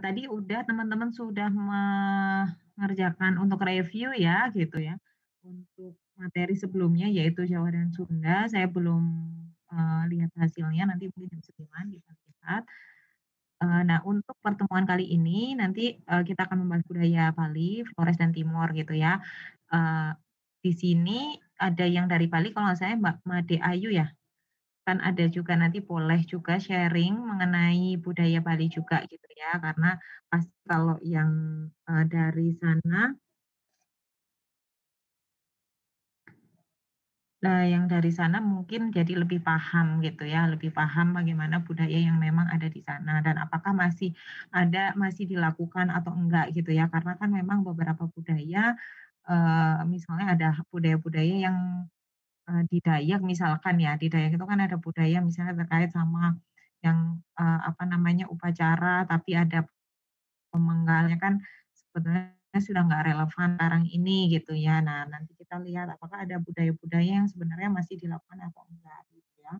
tadi udah teman-teman sudah mengerjakan untuk review ya, gitu ya. Untuk materi sebelumnya yaitu Jawa dan Sunda, saya belum, lihat hasilnya, nanti mungkin jam 9 kita lihat. Nah, untuk pertemuan kali ini nanti, kita akan membahas budaya Bali, Flores dan Timor gitu ya. Eee, di sini ada yang dari Bali kalau nggak salah Mbak Made Ayu ya? Kan ada juga nanti boleh juga sharing mengenai budaya Bali juga gitu ya, karena pas kalau yang, dari sana yang dari sana mungkin jadi lebih paham gitu ya, lebih paham bagaimana budaya yang memang ada di sana dan apakah masih dilakukan atau enggak gitu ya. Karena kan memang beberapa budaya, misalnya ada budaya-budaya yang, di Dayak misalkan ya, di Dayak itu kan ada budaya misalnya terkait sama yang, apa namanya, upacara tapi ada pemenggalnya kan sebenarnya sudah nggak relevan sekarang ini gitu ya. Nah, nanti kita lihat apakah ada budaya-budaya yang sebenarnya masih dilakukan atau enggak gitu ya.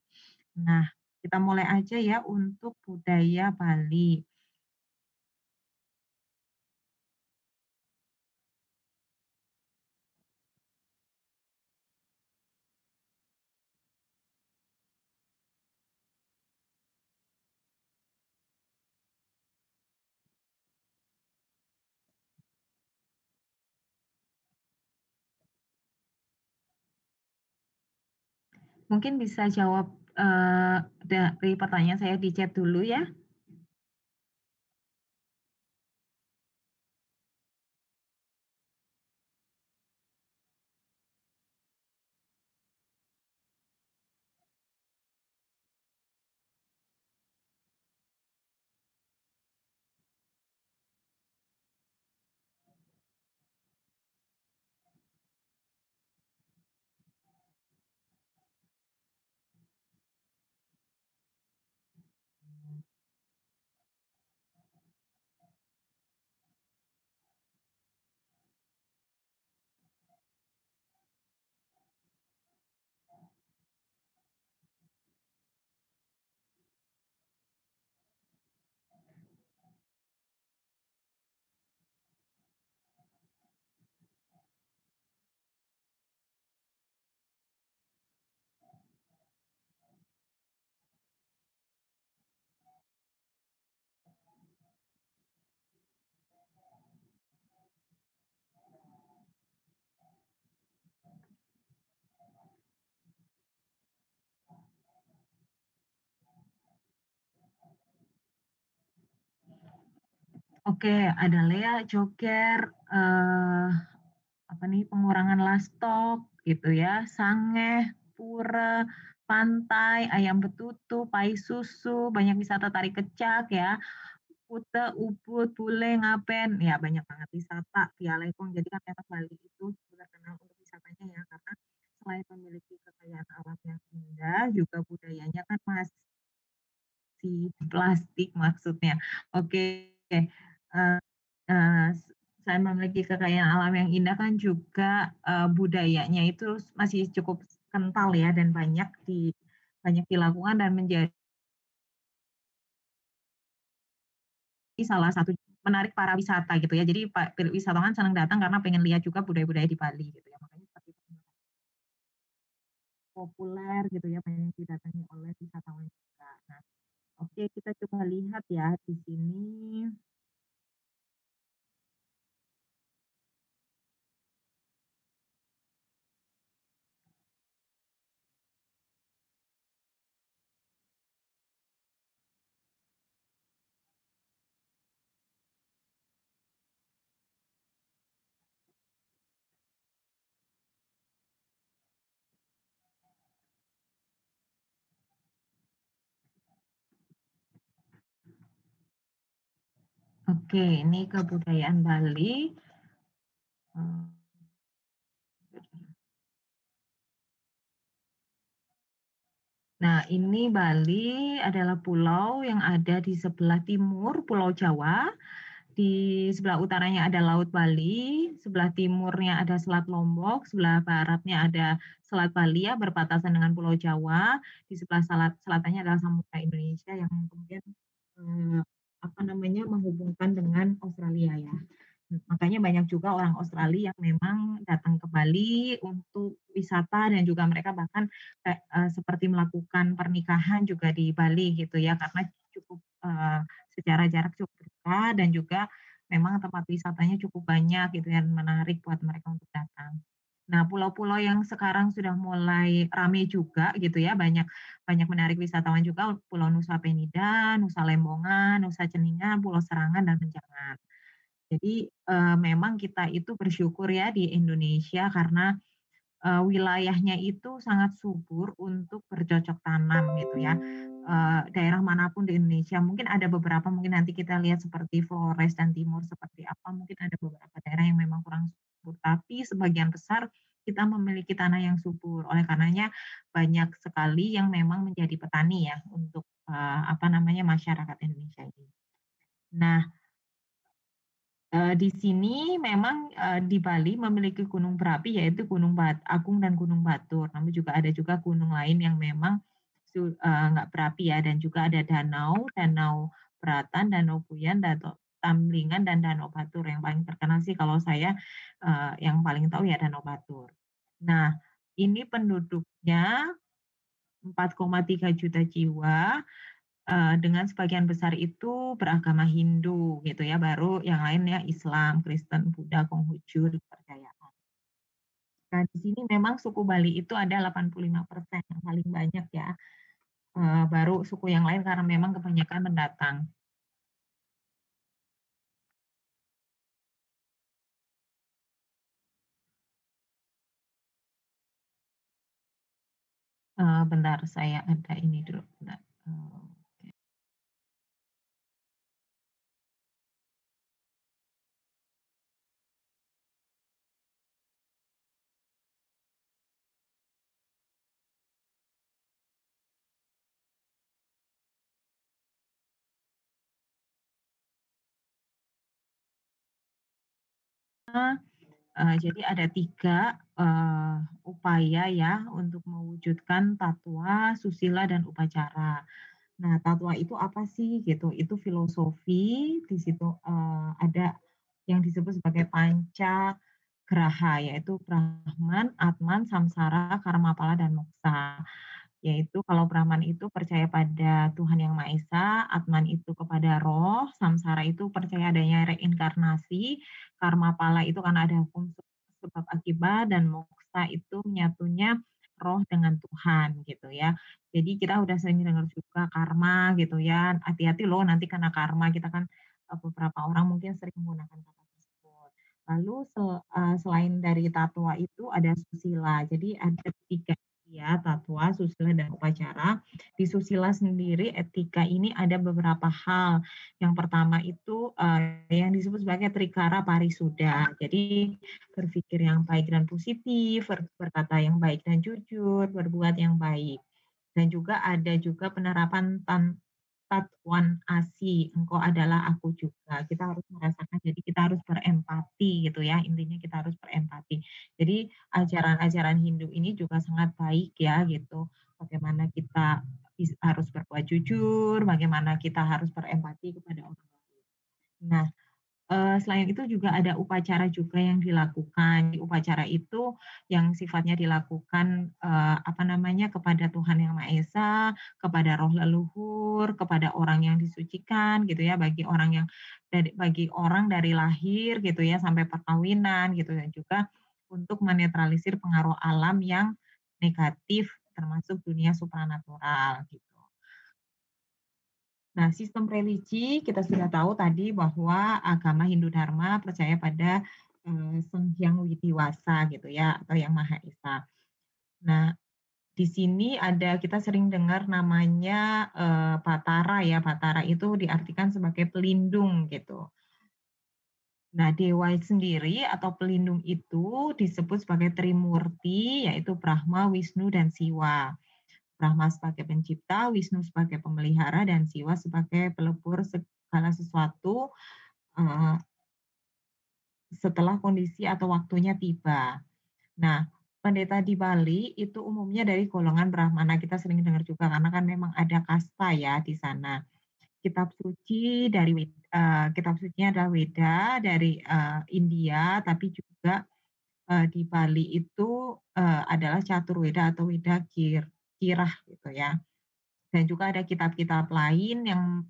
Nah, kita mulai aja ya untuk budaya Bali. Mungkin bisa jawab, dari pertanyaan saya di chat dulu ya. Oke, ada Lea, Joker, apa nih, pengurangan lastok gitu ya, sangeh, pura, pantai, ayam betutu, pai susu, banyak wisata tari kecak ya, Kuta, Ubud, Bule, Ngaben, ya banyak banget wisata via Lekong. Jadi kan memang Bali itu terkenal untuk wisatanya ya, karena selain memiliki kekayaan alam yang indah, juga budayanya kan masih plastik maksudnya. Oke, eee eee, selain memiliki kekayaan alam yang indah kan juga, budayanya itu masih cukup kental ya dan banyak dilakukan dan menjadi salah satu menarik para wisata gitu ya. Jadi wisatawan senang datang karena pengen lihat juga budaya-budaya di Bali gitu ya. Makanya seperti itu populer gitu ya, banyak didatangi oleh wisatawan juga. Nah, oke kita coba lihat ya di sini. Oke, ini kebudayaan Bali. Eee, nah, ini Bali adalah pulau yang ada di sebelah timur Pulau Jawa. Di sebelah utaranya ada Laut Bali, sebelah timurnya ada Selat Lombok, sebelah baratnya ada Selat Bali ya, berbatasan dengan Pulau Jawa, di sebelah selatannya adalah Samudra Indonesia yang kemudian, eee, apa namanya, menghubungkan dengan Australia ya. Makanya banyak juga orang Australia yang memang datang ke Bali untuk wisata dan juga mereka bahkan seperti melakukan pernikahan juga di Bali gitu ya, karena cukup, secara jarak cukup dekat dan juga memang tempat wisatanya cukup banyak gitu ya, dan menarik buat mereka untuk datang. Nah, pulau-pulau yang sekarang sudah mulai rame juga gitu ya, banyak banyak menarik wisatawan juga, Pulau Nusa Penida, Nusa Lembongan, Nusa Ceningan, Pulau Serangan, dan Menjangan. Jadi, memang kita itu bersyukur ya di Indonesia karena, wilayahnya itu sangat subur untuk bercocok tanam gitu ya, daerah manapun di Indonesia. Mungkin ada beberapa mungkin nanti kita lihat seperti Flores dan Timur seperti apa, mungkin ada beberapa daerah yang memang kurang subur, tapi sebagian besar kita memiliki tanah yang subur. Oleh karenanya banyak sekali yang memang menjadi petani ya untuk, apa namanya, masyarakat Indonesia ini. Nah, di sini memang, di Bali memiliki gunung berapi yaitu Gunung Agung dan Gunung Batur, namun juga ada juga gunung lain yang memang nggak berapi ya, dan juga ada danau, Danau Beratan, Danau Puyan, Danau Tamlingan, dan Danau Batur. Yang paling terkenal sih kalau saya, yang paling tahu ya Danau Batur. Nah, ini penduduknya 4,3 juta jiwa. Dengan sebagian besar itu beragama Hindu gitu ya, baru yang lainnya Islam, Kristen, Buddha, Konghucu, kepercayaan. Nah, di sini memang suku Bali itu ada 85% yang paling banyak ya, baru suku yang lain karena memang kebanyakan pendatang. Bentar saya ada ini dulu, bentar, jadi ada 3 upaya ya untuk mewujudkan tatwa, susila, dan upacara. Nah, tatwa itu apa sih gitu? Itu filosofi, di situ, ada yang disebut sebagai pancagraha, yaitu Brahman, Atman, Samsara, Karmapala, dan Moksa. Yaitu kalau Brahman itu percaya pada Tuhan Yang Maha Esa, Atman itu kepada roh, Samsara itu percaya adanya reinkarnasi, Karmapala itu karena ada hukum sebab akibat, dan Moksa itu menyatunya roh dengan Tuhan gitu ya. Jadi kita udah sering dengar juga karma gitu ya, hati-hati loh nanti kena karma, kita kan, beberapa orang mungkin sering menggunakan kata tersebut. Lalu selain dari tatwa itu ada susila, jadi ada 3 ya, tatwa, susila, dan upacara. Di susila sendiri etika ini ada beberapa hal. Yang pertama itu, yang disebut sebagai trikara parisuda. Jadi berpikir yang baik dan positif, berkata yang baik dan jujur, berbuat yang baik. Dan juga ada juga penerapan Tatwan Asi, engkau adalah aku juga. Kita harus merasakan, jadi kita harus berempati gitu ya, intinya kita harus berempati. Jadi ajaran-ajaran Hindu ini juga sangat baik ya gitu, bagaimana kita harus berbuat jujur, bagaimana kita harus berempati kepada orang lain. Nah, selain itu juga ada upacara juga yang dilakukan. Di upacara itu yang sifatnya dilakukan, apa namanya, kepada Tuhan Yang Maha Esa, kepada roh leluhur, kepada orang yang disucikan gitu ya, bagi orang dari lahir gitu ya, sampai perkawinan gitu, dan juga untuk menetralisir pengaruh alam yang negatif termasuk dunia supranatural gitu. Nah, sistem religi kita sudah tahu tadi bahwa agama Hindu Dharma percaya pada, Sang Hyang Widi-Wasa gitu ya, atau Yang Maha Esa. Nah, di sini ada kita sering dengar namanya, Batara ya, Batara itu diartikan sebagai pelindung gitu. Nah, dewa sendiri atau pelindung itu disebut sebagai Trimurti, yaitu Brahma, Wisnu, dan Siwa. Brahma sebagai pencipta, Wisnu sebagai pemelihara, dan Siwa sebagai pelebur segala sesuatu, eee, setelah kondisi atau waktunya tiba. Nah, pendeta di Bali itu umumnya dari golongan Brahmana, kita sering dengar juga karena kan memang ada kasta ya di sana. kitab suci dari kitab sucinya adalah Weda dari, India, tapi juga, di Bali itu, adalah Caturweda atau Weda Kirah gitu ya. Dan juga ada kitab-kitab lain yang,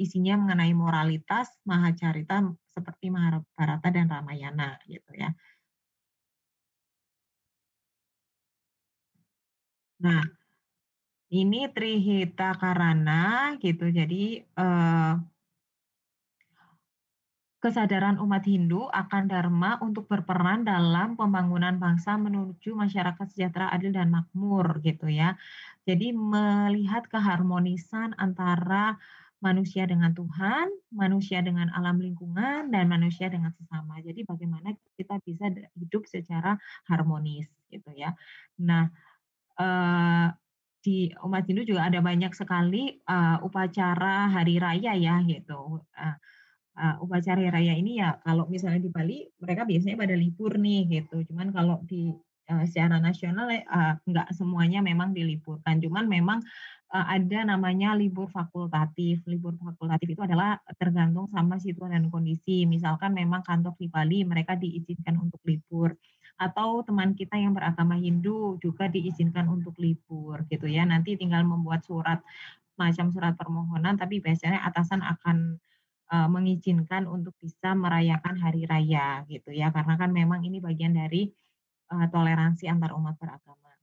isinya mengenai moralitas, Mahacarita seperti Mahabharata dan Ramayana gitu ya. Nah, ini Trihita Karana gitu. Jadi, kesadaran umat Hindu akan dharma untuk berperan dalam pembangunan bangsa menuju masyarakat sejahtera, adil, dan makmur gitu ya. Jadi melihat keharmonisan antara manusia dengan Tuhan, manusia dengan alam lingkungan, dan manusia dengan sesama. Jadi bagaimana kita bisa hidup secara harmonis gitu ya. Nah, eee, di umat Hindu juga ada banyak sekali, upacara hari raya ya gitu, upacara hari raya ini ya kalau misalnya di Bali mereka biasanya pada libur nih gitu, cuman kalau di, secara nasional nggak semuanya memang diliburkan, cuman memang, ada namanya libur fakultatif. Libur fakultatif itu adalah tergantung sama situasi dan kondisi, misalkan memang kantor di Bali mereka diizinkan untuk libur, atau teman kita yang beragama Hindu juga diizinkan untuk libur gitu ya, nanti tinggal membuat surat, macam surat permohonan tapi biasanya atasan akan mengizinkan untuk bisa merayakan hari raya gitu ya, karena kan memang ini bagian dari, toleransi antar umat beragama.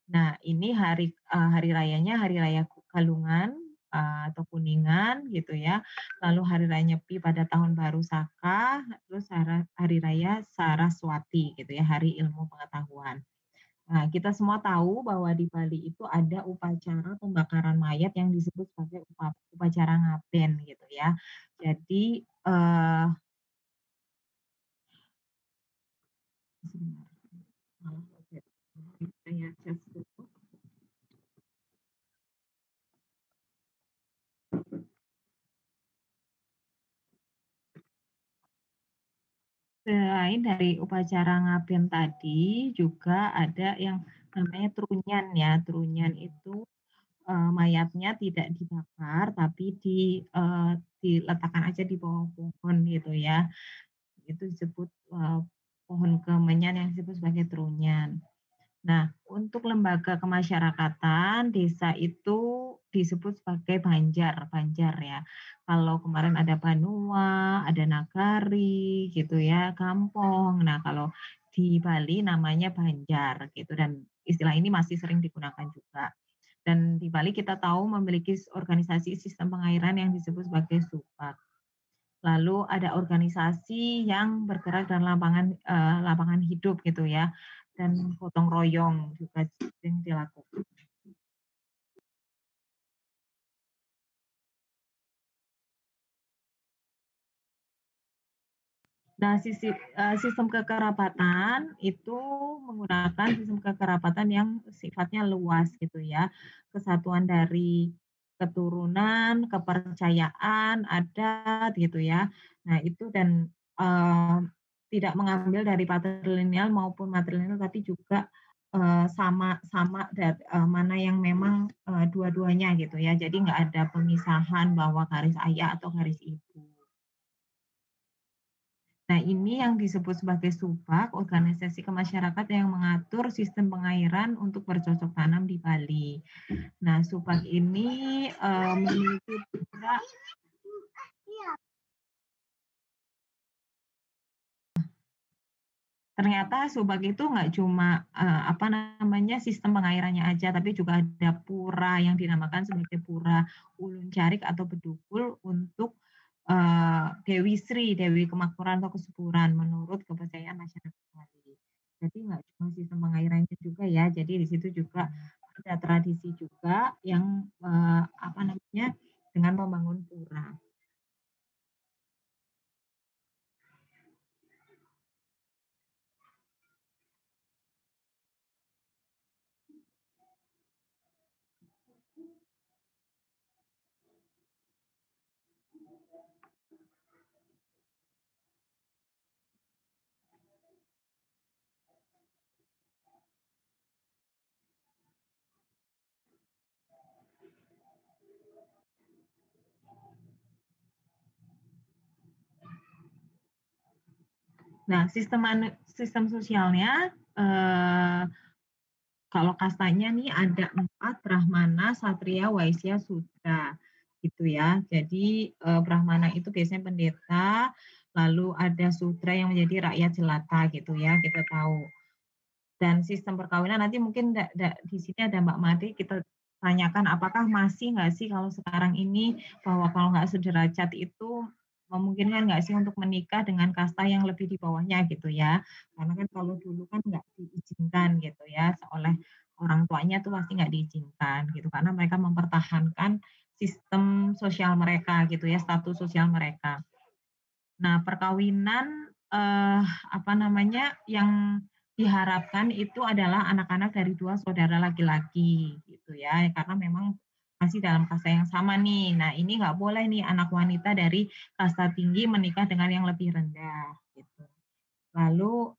Nah ini hari rayanya hari raya Galungan, atau Kuningan gitu ya, lalu hari raya Nyepi pada tahun baru Saka, terus hari raya Saraswati gitu ya, hari ilmu pengetahuan. Nah, kita semua tahu bahwa di Bali itu ada upacara pembakaran mayat yang disebut sebagai upacara ngaben gitu ya. Jadi, sebentar, malah saya cas dulu. Selain dari upacara ngaben tadi, juga ada yang namanya trunyan ya. Trunyan itu, mayatnya tidak dibakar, tapi diletakkan aja di bawah pohon gitu ya. Itu disebut, pohon kemenyan yang disebut sebagai trunyan. Nah, untuk lembaga kemasyarakatan, desa itu disebut sebagai banjar, banjar ya. Kalau kemarin ada Banua, ada Nagari gitu ya, kampung. Nah, kalau di Bali namanya banjar gitu dan istilah ini masih sering digunakan juga. Dan di Bali kita tahu memiliki organisasi sistem pengairan yang disebut sebagai Subak. Lalu ada organisasi yang bergerak dalam lapangan hidup gitu ya, dan gotong royong juga sering dilakukan. Nah, sistem kekerabatan itu menggunakan sistem kekerabatan yang sifatnya luas gitu ya. Kesatuan dari keturunan, kepercayaan, adat gitu ya. Nah, itu dan, tidak mengambil dari patrilineal maupun matrilineal, tapi juga, sama sama mana yang memang, dua-duanya gitu ya. Jadi nggak ada pemisahan bahwa garis ayah atau garis ibu. Nah, ini yang disebut sebagai SUBAK, organisasi kemasyarakatan yang mengatur sistem pengairan untuk bercocok tanam di Bali. Nah, SUBAK ini, memiliki juga ternyata SUBAK itu nggak cuma, apa namanya, sistem pengairannya aja, tapi juga ada pura yang dinamakan sebagai Pura Ulun Carik atau Bedugul untuk, Dewi Sri, Dewi Kemakmuran atau Kesuburan menurut kepercayaan masyarakat Bali. Jadi nggak cuma sistem pengairannya juga ya, jadi di situ juga ada tradisi juga yang, apa namanya, dengan membangun pura. Nah, sistem sosialnya, kalau kastanya nih ada 4 Brahmana, Satria, Waisya, Sudra, gitu ya. Jadi, Brahmana itu biasanya pendeta, lalu ada Sudra yang menjadi rakyat jelata gitu ya, kita tahu. Dan sistem perkawinan nanti mungkin di sini ada Mbak Made, kita tanyakan apakah masih nggak sih kalau sekarang ini bahwa kalau nggak sederajat itu memungkinkan nggak sih untuk menikah dengan kasta yang lebih di bawahnya gitu ya. Karena kan kalau dulu kan nggak diizinkan gitu ya, oleh orang tuanya tuh pasti nggak diizinkan gitu, karena mereka mempertahankan sistem sosial mereka gitu ya, status sosial mereka. Nah, perkawinan, apa namanya, yang diharapkan itu adalah anak-anak dari 2 saudara laki-laki, gitu ya. Karena memang masih dalam kasta yang sama nih. Nah, ini nggak boleh nih anak wanita dari kasta tinggi menikah dengan yang lebih rendah, gitu. Lalu,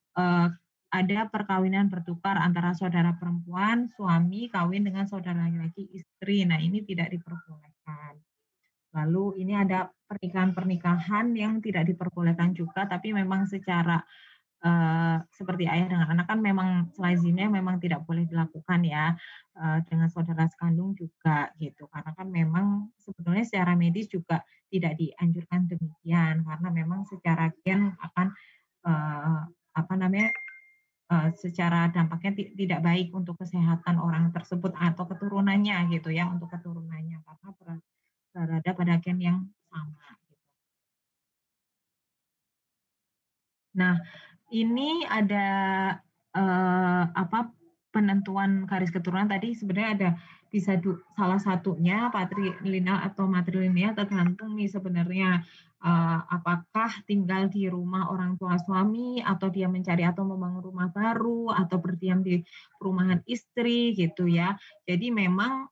ada perkawinan bertukar antara saudara perempuan, suami kawin dengan saudara laki-laki, istri. Nah, ini tidak diperbolehkan. Lalu ini ada pernikahan-pernikahan yang tidak diperbolehkan juga, tapi memang secara, seperti ayah dengan anak kan memang selazimnya memang tidak boleh dilakukan ya, dengan saudara sekandung juga gitu. Karena kan memang sebetulnya secara medis juga tidak dianjurkan demikian, karena memang secara gen akan, eee, apa namanya, secara dampaknya tidak baik untuk kesehatan orang tersebut atau keturunannya gitu ya, untuk keturunannya karena berada pada gen yang sama. Nah, ini ada, apa, penentuan garis keturunan tadi sebenarnya ada bisa salah satunya patrilineal atau matrilineal tergantung nih sebenarnya, apakah tinggal di rumah orang tua suami atau dia mencari atau membangun rumah baru atau berdiam di perumahan istri gitu ya. Jadi memang,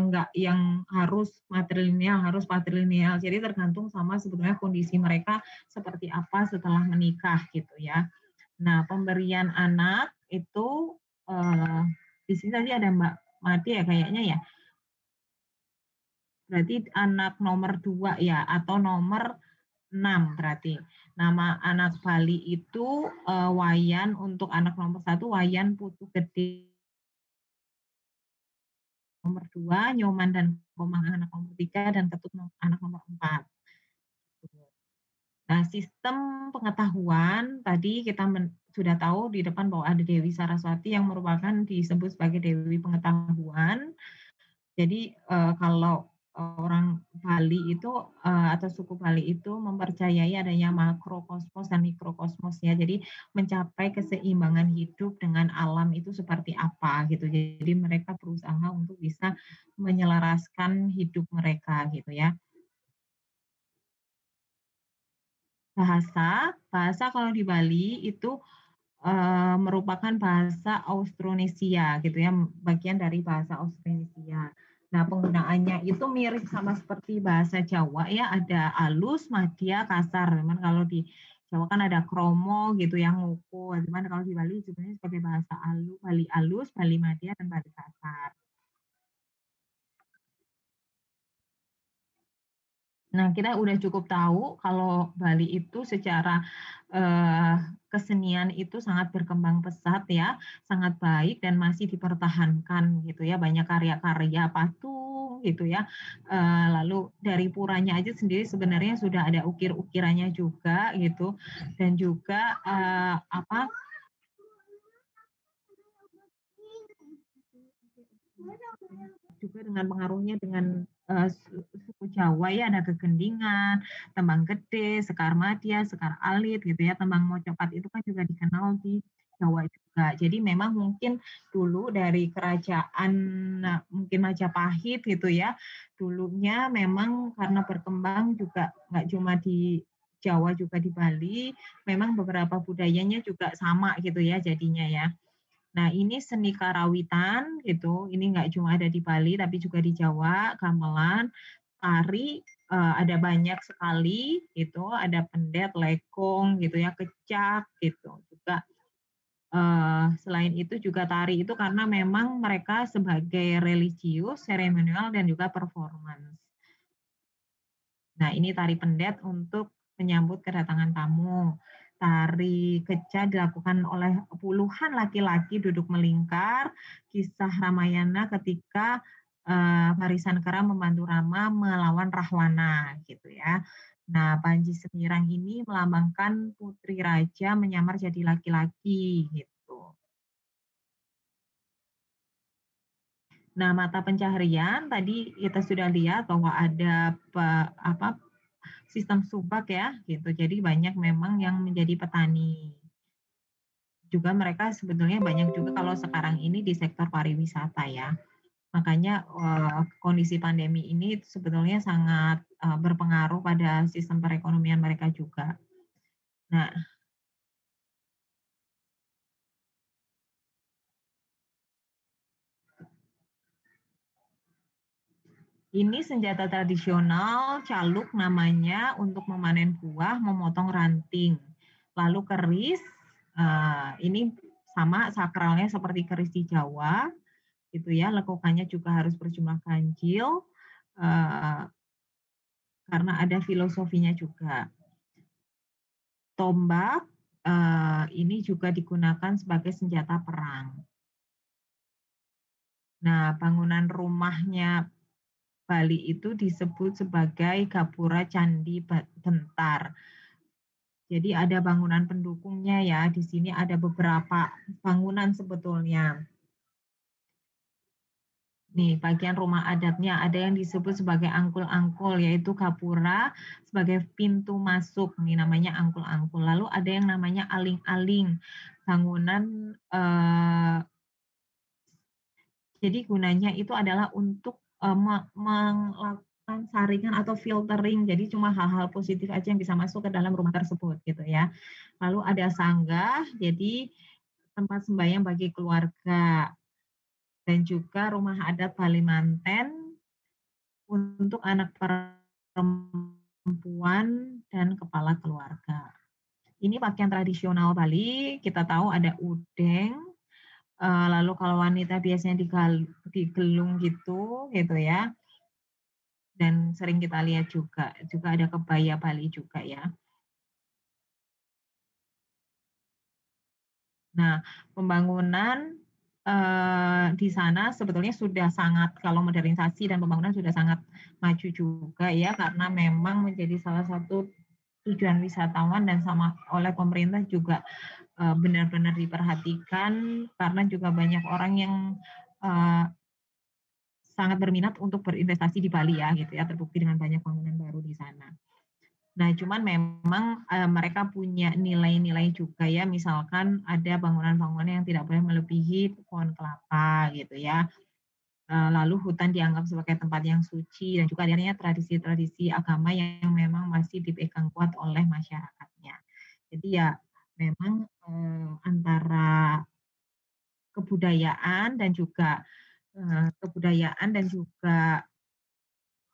nggak yang harus patrilineal. Jadi tergantung sama sebetulnya kondisi mereka seperti apa setelah menikah gitu ya. Nah, pemberian anak itu, eee, di sini tadi ada Mbak Made ya kayaknya ya? Berarti anak nomor 2 ya atau nomor 6 berarti. Nama anak Bali itu, Wayan untuk anak nomor 1 Wayan Putu Gede, nomor 2 Nyoman dan Komang anak nomor 3 dan Ketut anak nomor 4. Nah, sistem pengetahuan tadi kita sudah tahu di depan bahwa ada Dewi Saraswati yang merupakan disebut sebagai Dewi Pengetahuan. Jadi, kalau orang Bali itu, atau suku Bali itu mempercayai adanya makrokosmos dan mikrokosmos ya. Jadi mencapai keseimbangan hidup dengan alam itu seperti apa gitu. Jadi mereka berusaha untuk bisa menyelaraskan hidup mereka gitu ya. Bahasa kalau di Bali itu, merupakan bahasa Austronesia gitu ya, bagian dari bahasa Austronesia. Nah, penggunaannya itu mirip sama seperti bahasa Jawa ya, ada alus, madya, kasar. Cuman kalau di Jawa kan ada kromo gitu yang nguku, cuman kalau di Bali sebenarnya sebagai bahasa Bali alus, Bali madya, dan Bali kasar. Nah, kita udah cukup tahu kalau Bali itu secara, eee, kesenian itu sangat berkembang pesat ya, sangat baik dan masih dipertahankan gitu ya, banyak karya-karya patung gitu ya, lalu dari puranya aja sendiri sebenarnya sudah ada ukir-ukirannya juga gitu, dan juga, apa, juga dengan pengaruhnya dengan, suku Jawa ya, ada gegendingan, tembang gede, sekar madya, sekar alit gitu ya, tembang mocopat itu kan juga dikenal di Jawa juga. Jadi memang mungkin dulu dari kerajaan, mungkin Majapahit gitu ya, dulunya memang karena berkembang juga nggak cuma di Jawa juga di Bali, memang beberapa budayanya juga sama gitu ya jadinya ya. Nah, ini seni karawitan gitu, ini nggak cuma ada di Bali tapi juga di Jawa, gamelan, tari, ada banyak sekali gitu, ada pendet, lekong gitu ya, kecak gitu juga. Selain itu juga tari itu karena memang mereka sebagai religius, seremonial, dan juga performance. Nah, ini tari pendet untuk menyambut kedatangan tamu. tari keca dilakukan oleh puluhan laki-laki duduk melingkar, kisah Ramayana ketika Barisan Kera membantu Rama melawan Rahwana gitu ya. Nah, Panji Semirang ini melambangkan putri raja menyamar jadi laki-laki gitu. Nah, mata pencaharian tadi kita sudah lihat bahwa ada sistem subak ya gitu. Jadi banyak memang yang menjadi petani. Juga mereka sebetulnya banyak juga kalau sekarang ini di sektor pariwisata ya. Makanya kondisi pandemi ini sebetulnya sangat berpengaruh pada sistem perekonomian mereka juga. Nah, ini senjata tradisional caluk namanya untuk memanen buah, memotong ranting. Lalu keris, ini sama sakralnya seperti keris di Jawa, gitu ya. Lekukannya juga harus berjumlah ganjil, karena ada filosofinya juga. Tombak, ini juga digunakan sebagai senjata perang. Nah, bangunan rumahnya Bali itu disebut sebagai Gapura Candi Bentar. Jadi ada bangunan pendukungnya ya, di sini ada beberapa bangunan sebetulnya. Nih, bagian rumah adatnya ada yang disebut sebagai angkul-angkul, yaitu gapura sebagai pintu masuk, nih namanya angkul-angkul. Lalu ada yang namanya aling-aling, bangunan jadi gunanya itu adalah untuk melakukan saringan atau filtering, jadi cuma hal-hal positif aja yang bisa masuk ke dalam rumah tersebut gitu ya. Lalu ada sanggah, jadi tempat sembahyang bagi keluarga dan juga rumah adat Balimanten untuk anak perempuan dan kepala keluarga. Ini pakaian tradisional Bali, kita tahu ada udeng, lalu kalau wanita biasanya digelung gitu ya, dan sering kita lihat juga ada kebaya Bali juga ya. Nah, pembangunan di sana sebetulnya sudah sangat, kalau modernisasi dan pembangunan sudah sangat maju juga ya, karena memang menjadi salah satu tujuan wisatawan dan sama oleh pemerintah juga benar-benar diperhatikan, karena juga banyak orang yang sangat berminat untuk berinvestasi di Bali ya gitu ya, terbukti dengan banyak bangunan baru di sana. Nah, cuman memang mereka punya nilai-nilai juga ya, misalkan ada bangunan-bangunan yang tidak boleh melebihi pohon kelapa gitu ya. Lalu hutan dianggap sebagai tempat yang suci dan juga adanya tradisi-tradisi agama yang memang masih dipegang kuat oleh masyarakatnya. Jadi ya memang antara kebudayaan dan juga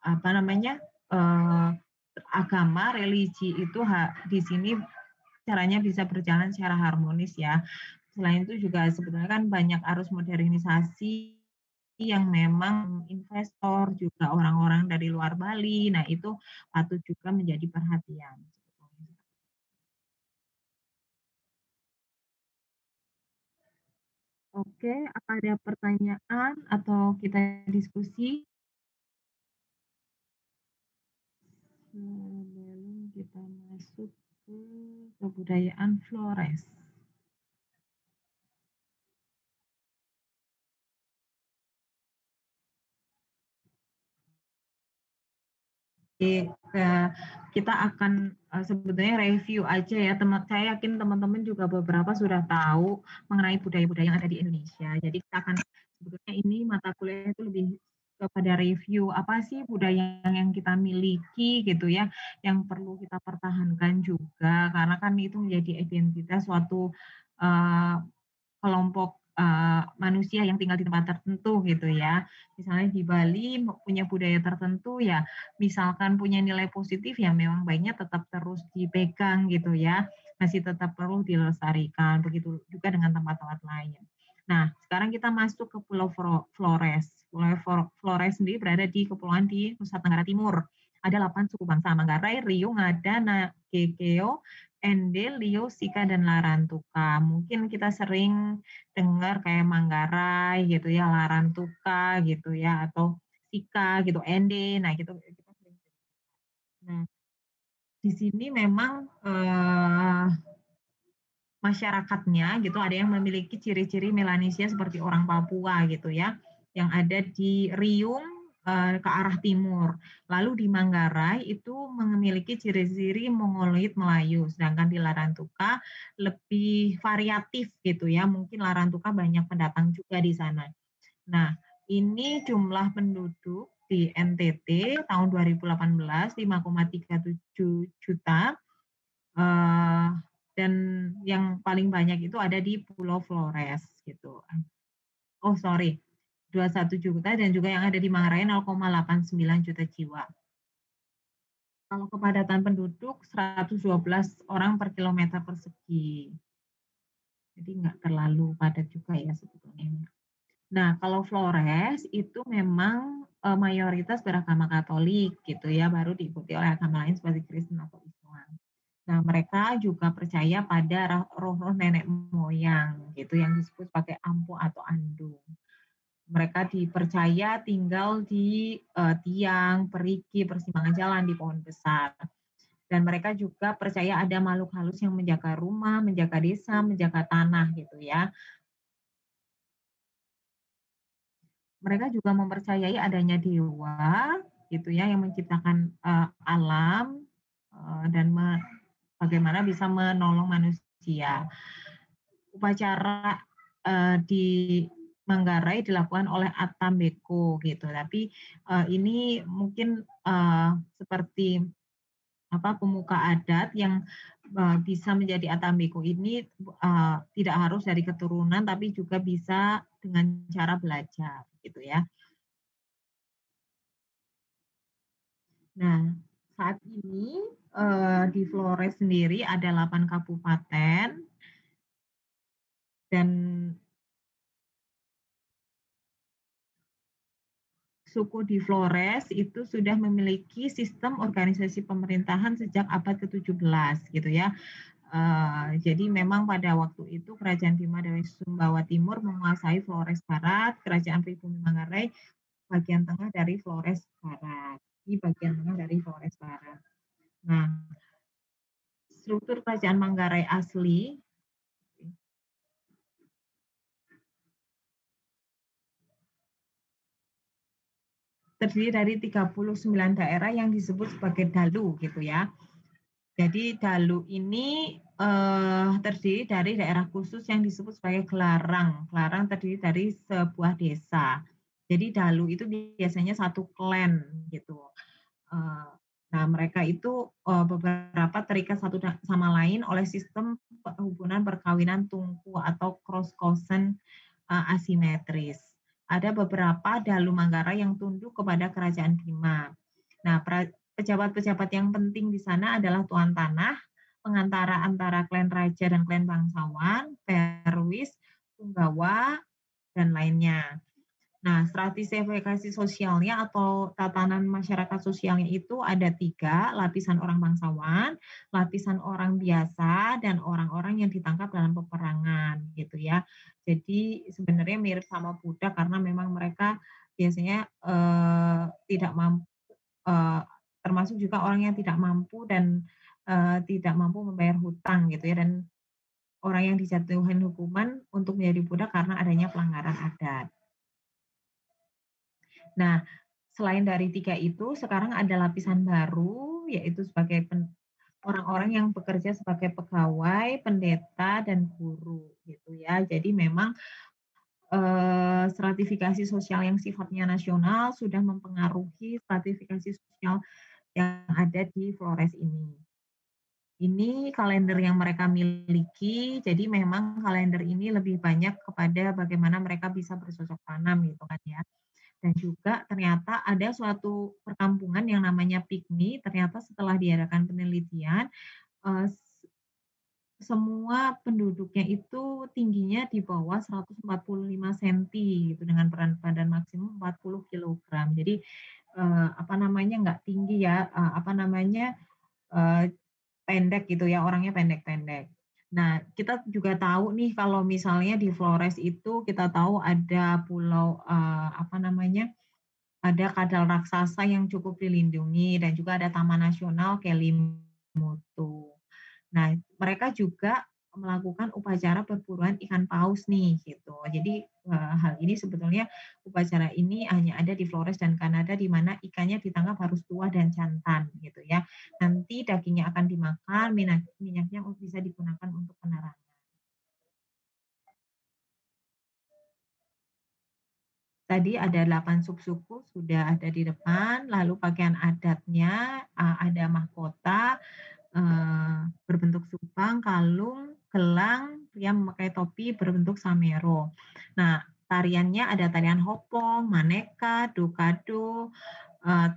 apa namanya, agama, religi itu di sini caranya bisa berjalan secara harmonis ya. Selain itu juga sebetulnya kan banyak arus modernisasi yang memang investor, juga orang-orang dari luar Bali, nah itu patut juga menjadi perhatian. Oke, apa ada pertanyaan atau kita diskusi? Sebelum kita masuk ke kebudayaan Flores. Oke, kita akan sebetulnya review aja ya, saya yakin teman-teman juga beberapa sudah tahu mengenai budaya-budaya yang ada di Indonesia. Jadi kita akan sebetulnya ini mata kuliah itu lebih kepada review apa sih budaya yang kita miliki gitu ya, yang perlu kita pertahankan juga karena kan itu menjadi identitas suatu kelompok manusia yang tinggal di tempat tertentu gitu ya. Misalnya di Bali punya budaya tertentu ya, misalkan punya nilai positif ya memang baiknya tetap terus dipegang gitu ya, masih tetap perlu dilestarikan. Begitu juga dengan tempat-tempat lain. Nah, sekarang kita masuk ke Pulau Flores. Pulau Flores sendiri berada di kepulauan di Nusa Tenggara Timur. Ada 8 suku bangsa, Manggarai, Riung, Ngada, Kekeo, Ende, Lio, Sika, dan Larantuka. Mungkin kita sering dengar kayak Manggarai gitu ya, Larantuka gitu ya, atau Sika gitu, Ende. Nah, gitu kita sering. Nah, di sini memang masyarakatnya gitu ada yang memiliki ciri-ciri Melanesia seperti orang Papua gitu ya, yang ada di Riung, ke arah timur. Lalu di Manggarai itu memiliki ciri-ciri Mongoloid Melayu, sedangkan di Larantuka lebih variatif gitu ya, mungkin Larantuka banyak pendatang juga di sana. Nah, ini jumlah penduduk di NTT tahun 2018 5,37 juta. Eee, dan yang paling banyak itu ada di Pulau Flores gitu. Oh sorry, 21 juta dan juga yang ada di Manggarai 0,89 juta jiwa. Kalau kepadatan penduduk 112 orang per kilometer persegi. Jadi nggak terlalu padat juga ya sebetulnya. Nah, kalau Flores itu memang, mayoritas beragama Katolik gitu ya, baru diikuti oleh agama lain seperti Kristen atau Islam. Nah, mereka juga percaya pada roh-roh nenek moyang gitu yang disebut sebagai ampu atau andung. Mereka dipercaya tinggal di tiang, perigi, persimpangan jalan, di pohon besar. Dan mereka juga percaya ada makhluk halus yang menjaga rumah, menjaga desa, menjaga tanah gitu ya. Mereka juga mempercayai adanya dewa gitu ya yang menciptakan alam dan bagaimana bisa menolong manusia. Upacara, di Manggarai dilakukan oleh Atambeko gitu, tapi, ini mungkin, seperti apa, pemuka adat yang, bisa menjadi Atambeko ini, tidak harus dari keturunan, tapi juga bisa dengan cara belajar gitu ya. Nah, saat ini, di Flores sendiri ada 8 kabupaten dan suku di Flores itu sudah memiliki sistem organisasi pemerintahan sejak abad ke-17 gitu ya. Jadi memang pada waktu itu Kerajaan Bima dari Sumbawa Timur menguasai Flores Barat, Kerajaan Pribumi Manggarai bagian tengah dari Flores Barat. Di bagian tengah dari Flores Barat. Nah, struktur Kerajaan Manggarai asli terdiri dari 39 daerah yang disebut sebagai dalu gitu ya. Jadi Dalu ini terdiri dari daerah khusus yang disebut sebagai Gelarang. Gelarang terdiri dari sebuah desa. Jadi Dalu itu biasanya satu klan gitu. Eee, nah mereka itu, beberapa terikat satu sama lain oleh sistem hubungan perkawinan tungku atau cross consent, asimetris. Ada beberapa Dalu Manggarai yang tunduk kepada Kerajaan Bima. Nah, pejabat-pejabat yang penting di sana adalah tuan tanah, pengantara antara klan raja dan klan bangsawan, perwis, punggawa, dan lainnya. Nah, stratifikasi sosialnya atau tatanan masyarakat sosialnya itu ada tiga, lapisan orang bangsawan, lapisan orang biasa, dan orang-orang yang ditangkap dalam peperangan gitu ya. Jadi sebenarnya mirip sama Buddha karena memang mereka biasanya tidak mampu, termasuk juga orang yang tidak mampu dan tidak mampu membayar hutang gitu ya, dan orang yang dijatuhin hukuman untuk menjadi Buddha karena adanya pelanggaran adat. Nah, selain dari 3 itu, sekarang ada lapisan baru, yaitu sebagai orang-orang yang bekerja sebagai pegawai, pendeta, dan guru, gitu ya. Jadi memang, stratifikasi sosial yang sifatnya nasional sudah mempengaruhi stratifikasi sosial yang ada di Flores ini. Ini kalender yang mereka miliki, jadi memang kalender ini lebih banyak kepada bagaimana mereka bisa bercocok tanam gitu kan ya. Dan juga ternyata ada suatu perkampungan yang namanya Pigmi, ternyata setelah diadakan penelitian, eee, semua penduduknya itu tingginya di bawah 145 senti gitu, dengan berat badan maksimum 40 kilogram. Jadi, apa namanya, nggak tinggi ya, apa namanya, eee, pendek gitu ya, orangnya pendek-pendek. Nah, kita juga tahu nih kalau misalnya di Flores itu kita tahu ada pulau, apa namanya, ada kadal raksasa yang cukup dilindungi dan juga ada Taman Nasional Kelimutu. Nah, mereka juga melakukan upacara perburuan ikan paus nih, gitu. Jadi, hal ini sebetulnya upacara ini hanya ada di Flores dan Kanada di mana ikannya ditangkap harus tua dan jantan, gitu ya. Nanti dagingnya akan dimakan, minyaknya bisa digunakan untuk penerangan. Tadi ada 8 subsuku sudah ada di depan, lalu pakaian adatnya, ada mahkota, berbentuk supang, kalung, gelang, pria memakai topi berbentuk samero. Nah, tariannya ada tarian hopong, maneka, dokado,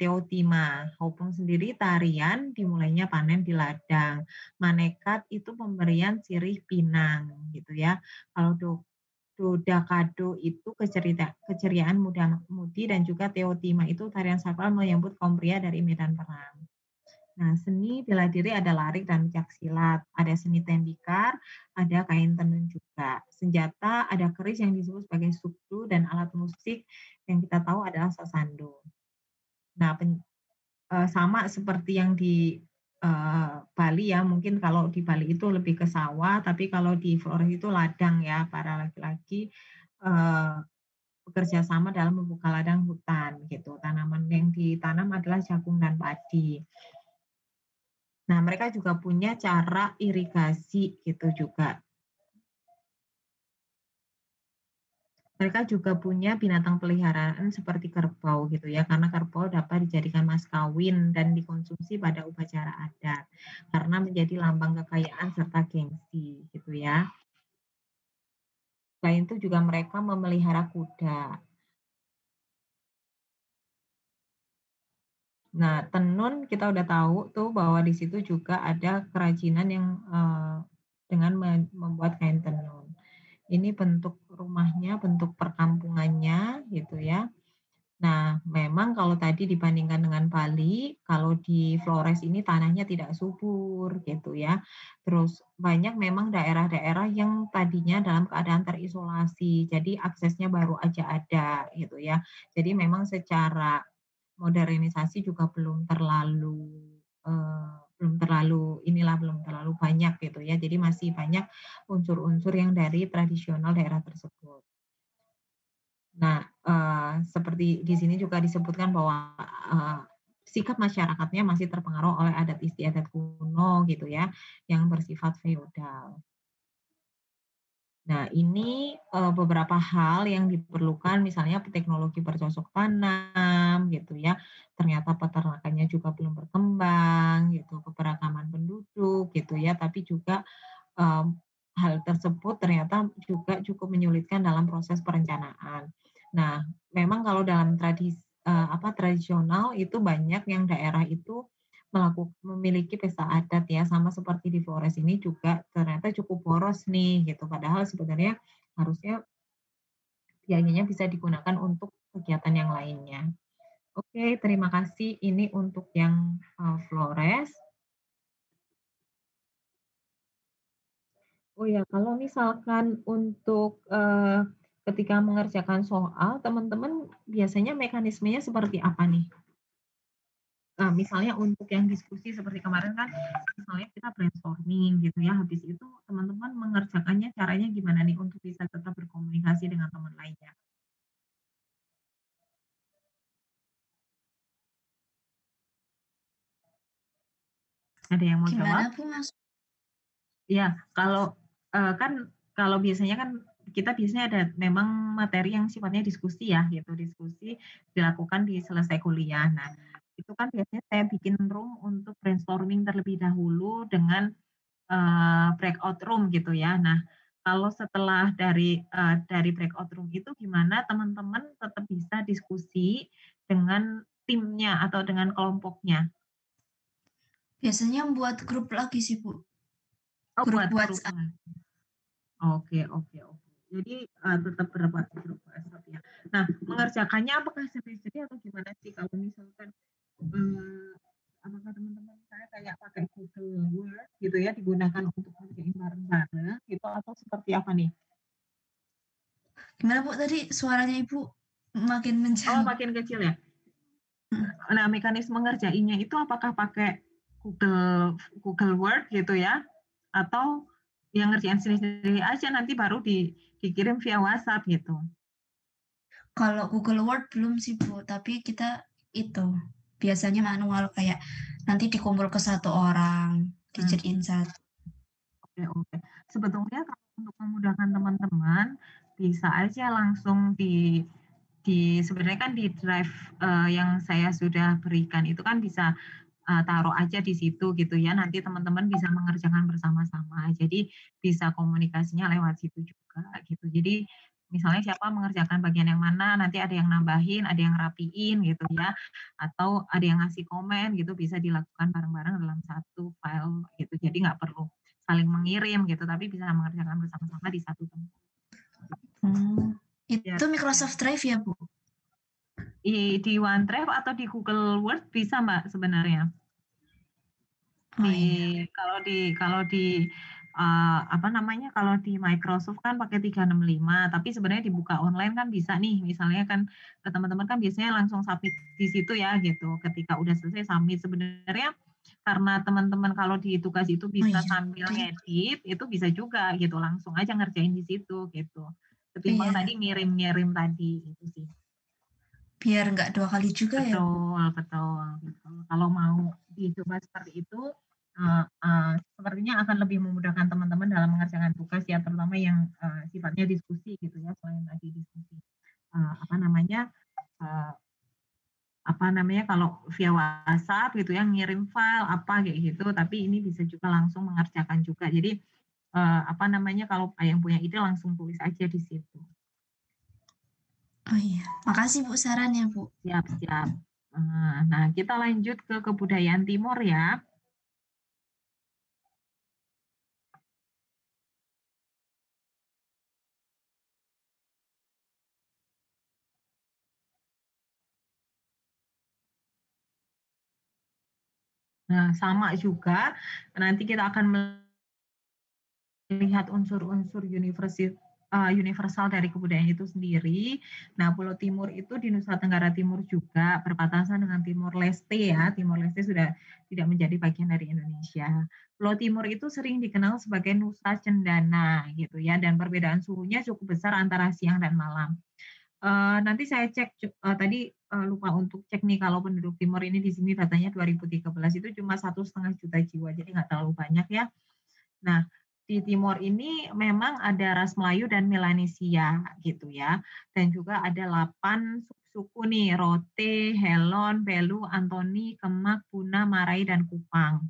teotima. Hopong sendiri tarian dimulainya panen di ladang. Manekat itu pemberian sirih pinang gitu ya. Kalau dodakado itu keceriaan muda-mudi dan juga teotima itu tarian sakral menyambut kaum pria dari medan perang. Nah, seni bela diri ada lari dan pencaksilat, ada seni tembikar, ada kain tenun juga. Senjata ada keris yang disebut sebagai sukdu dan alat musik yang kita tahu adalah sasando. Nah, sama seperti yang di, Bali ya, mungkin kalau di Bali itu lebih ke sawah, tapi kalau di Flores itu ladang ya, para laki-laki, eee, bekerja sama dalam membuka ladang hutan gitu. Tanaman yang ditanam adalah jagung dan padi. Nah, mereka juga punya cara irigasi gitu juga. Mereka juga punya binatang peliharaan seperti kerbau gitu ya, karena kerbau dapat dijadikan mas kawin dan dikonsumsi pada upacara adat, karena menjadi lambang kekayaan serta gengsi gitu ya. Selain itu juga mereka memelihara kuda. Nah, tenun kita udah tahu tuh bahwa di situ juga ada kerajinan yang, dengan membuat kain tenun. Ini bentuk rumahnya, bentuk perkampungannya gitu ya. Nah, memang kalau tadi dibandingkan dengan Bali, kalau di Flores ini tanahnya tidak subur gitu ya. Terus banyak memang daerah-daerah yang tadinya dalam keadaan terisolasi, jadi aksesnya baru aja ada gitu ya. Jadi memang secara modernisasi juga belum terlalu inilah, belum terlalu banyak gitu ya. Jadi masih banyak unsur-unsur yang dari tradisional daerah tersebut. Nah, seperti di sini juga disebutkan bahwa, eee, sikap masyarakatnya masih terpengaruh oleh adat istiadat kuno gitu ya, yang bersifat feodal. Nah ini, beberapa hal yang diperlukan misalnya teknologi bercocok tanam gitu ya, ternyata peternakannya juga belum berkembang gitu, keberagaman penduduk gitu ya, tapi juga, mmm, hal tersebut ternyata juga cukup menyulitkan dalam proses perencanaan. Nah, memang kalau dalam tradisional itu banyak yang daerah itu memiliki pesta adat ya, sama seperti di Flores ini juga ternyata cukup boros nih gitu, padahal sebenarnya harusnya biayanya bisa digunakan untuk kegiatan yang lainnya. Oke, terima kasih ini untuk yang, Flores. Oh ya, kalau misalkan untuk, ketika mengerjakan soal, teman-teman biasanya mekanismenya seperti apa nih? Misalnya untuk yang diskusi seperti kemarin kan, misalnya kita brainstorming gitu ya, habis itu teman-teman mengerjakannya caranya gimana nih untuk bisa tetap berkomunikasi dengan teman lainnya? Ada yang mau Gimana jawab? Bu, Mas? Iya, kalau, kan kalau biasanya kan kita biasanya ada memang materi yang sifatnya diskusi ya gitu, diskusi dilakukan di selesai kuliah. Nah, itu kan biasanya saya bikin room untuk brainstorming terlebih dahulu dengan, breakout room gitu ya. Nah, kalau setelah dari breakout room itu gimana teman-teman tetap bisa diskusi dengan timnya atau dengan kelompoknya? Biasanya buat grup lagi sih, Bu. Oh, Grup buat grup WhatsApp. oke oke oke. Jadi, tetap berbuat grup WhatsApp ya. Nah, mengerjakannya apakah sendiri-sendiri atau gimana sih kalau misalkan, eee, apakah teman-teman saya kayak pakai Google Word gitu ya, digunakan untuk ngerjain bareng-bareng gitu atau seperti apa nih? Gimana Bu tadi suaranya Ibu makin Oh, menjauh? makin kecil ya? Hmm. Nah, mekanisme ngerjainnya itu apakah pakai Google Google Word gitu ya? Atau yang ngerjain sendiri-sendiri aja nanti baru dikirim via WhatsApp gitu? Kalau Google Word belum sih Bu, tapi kita itu biasanya manual kayak nanti dikumpul ke satu orang, Hmm, dijadiin satu. oke, oke. Sebetulnya kalau untuk memudahkan teman-teman, bisa aja langsung sebenarnya kan di drive yang saya sudah berikan itu kan bisa taruh aja di situ gitu ya, nanti teman-teman bisa mengerjakan bersama-sama. Jadi bisa komunikasinya lewat situ juga gitu. Jadi misalnya siapa mengerjakan bagian yang mana, nanti ada yang nambahin, ada yang rapiin gitu ya, atau ada yang ngasih komen gitu, bisa dilakukan bareng-bareng dalam satu file gitu. Jadi nggak perlu saling mengirim gitu, tapi bisa mengerjakan bersama-sama di satu tempat. Hmm. Biar Itu Microsoft Drive ya Bu? di OneDrive atau di Google Word bisa Mbak sebenarnya. Oh Di iya. kalau di apa namanya, kalau di Microsoft kan pakai 365, tapi sebenarnya dibuka online kan bisa nih, misalnya kan teman-teman kan biasanya langsung submit di situ ya gitu, ketika udah selesai submit. Sebenarnya karena teman-teman kalau di tugas itu Oh bisa iya, sambil betul. ngedit, itu bisa juga gitu, langsung aja ngerjain di situ gitu. Ketimbang Iya, tadi ngirim-ngirim tadi, gitu sih. biar nggak 2 kali juga ya Bu? Betul, betul, betul. Kalau mau dicoba seperti itu, sepertinya akan lebih memudahkan teman-teman dalam mengerjakan tugas ya, terutama yang, sifatnya diskusi gitu ya, selain tadi diskusi, apa namanya, eee, kalau via WhatsApp gitu ya, ngirim file apa kayak gitu, tapi ini bisa juga langsung mengerjakan juga. Jadi, kalau yang punya ide langsung tulis aja di situ. Oh iya, makasih Bu sarannya Bu. Siap, siap. Nah, kita lanjut ke kebudayaan timur ya. Nah, sama juga, nanti kita akan melihat unsur-unsur universal dari kebudayaan itu sendiri. Nah, Pulau Timur itu di Nusa Tenggara Timur juga berbatasan dengan Timor Leste ya. Timor Leste sudah tidak menjadi bagian dari Indonesia. Pulau Timur itu sering dikenal sebagai Nusa Cendana gitu ya, dan perbedaan suhunya cukup besar antara siang dan malam. Nanti saya cek tadi, lupa untuk cek nih kalau penduduk Timor ini di sini datanya 2013 itu cuma 1,5 juta jiwa, jadi nggak terlalu banyak ya. Nah, di Timor ini memang ada ras Melayu dan Melanesia gitu ya, dan juga ada 8 suku nih, Rote, Helon, Belu, Antoni, Kemak, Puna, Marai, dan Kupang.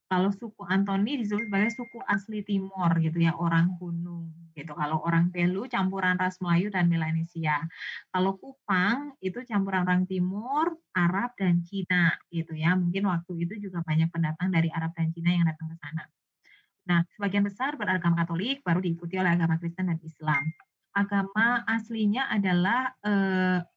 Kalau suku Antoni disebut sebagai suku asli Timor gitu ya, orang gunung gitu. Kalau orang Belu campuran ras Melayu dan Melanesia. Kalau Kupang itu campuran orang Timur, Arab, dan Cina gitu ya. Mungkin waktu itu juga banyak pendatang dari Arab dan Cina yang datang ke sana. Nah, sebagian besar beragama Katolik, baru diikuti oleh agama Kristen dan Islam. Agama aslinya adalah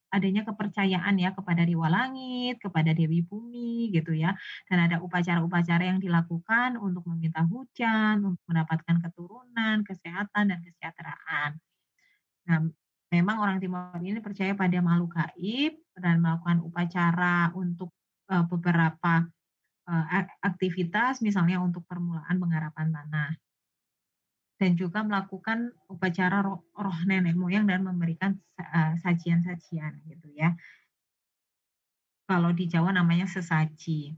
adanya kepercayaan ya kepada dewa langit, kepada dewi bumi gitu ya. Dan ada upacara-upacara yang dilakukan untuk meminta hujan, untuk mendapatkan keturunan, kesehatan dan kesejahteraan. Nah, memang orang Timur ini percaya pada makhluk gaib dan melakukan upacara untuk beberapa aktivitas misalnya untuk permulaan penggarapan tanah. Dan juga melakukan upacara roh nenek moyang dan memberikan sajian-sajian gitu ya. Kalau di Jawa namanya sesaji.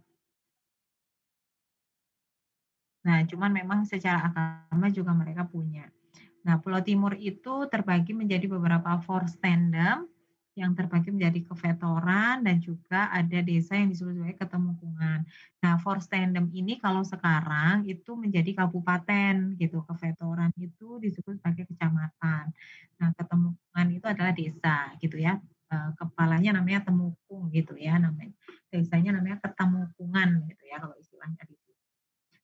Nah, cuman memang secara agama juga mereka punya. Nah, Pulau Timur itu terbagi menjadi beberapa Vorstendam yang terbagi menjadi kevetoran dan juga ada desa yang disebut sebagai ketemukungan. Nah, Vorstendam ini kalau sekarang itu menjadi kabupaten gitu, kevetoran itu disebut sebagai kecamatan. Nah, ketemukungan itu adalah desa gitu ya. Kepalanya namanya Temukung gitu ya namanya. Desanya namanya Ketemukungan gitu ya kalau istilahnya di